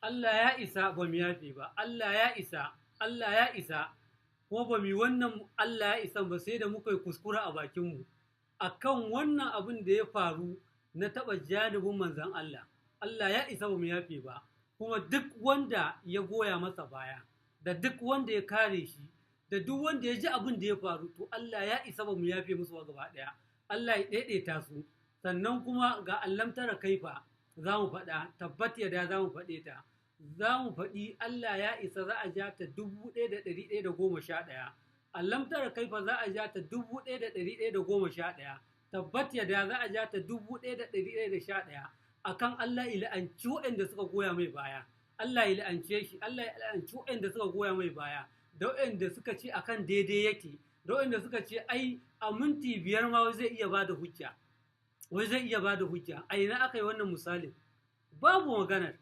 Allah ya isa ba mu yafe ba, Allah ya isa, Allah ya isa, kuma ba mu yi wannan Allah ya isa ba sai da muka yi kuskura a bakinmu a kan wannan abin da ya faru na taɓa janibin manzan Allah. Allah ya isa ba mu yafe ba, kuma duk wanda ya goya masa baya, da duk wanda ya kare shi, da duk wanda ya ji abin da ya faru, to Allah ya isa ba mu yafe musu ba gaba ɗaya. Allah ya ɗaiɗaita su, sannan kuma ga allamtara kaifa za mu faɗa, tabbat yada za mu faɗe ta. Za mu faɗi Allah ya isa za a ja ta 1111. Allamtara kaifa za a ja ta 1111. Tabbat yada za a ja ta 1111. Akan Allah ya la'anci waɗanda suka goya mai baya. Allah ya la'ance shi, Allah ya la'anci waɗanda suka goya mai baya, da waɗanda suka ce akan daidai yake, da waɗanda suka ce ai a minti 5 ma zai iya bada hujja. Wai zai iya bada hujja. A ina aka yi wannan misalin? Babu maganar.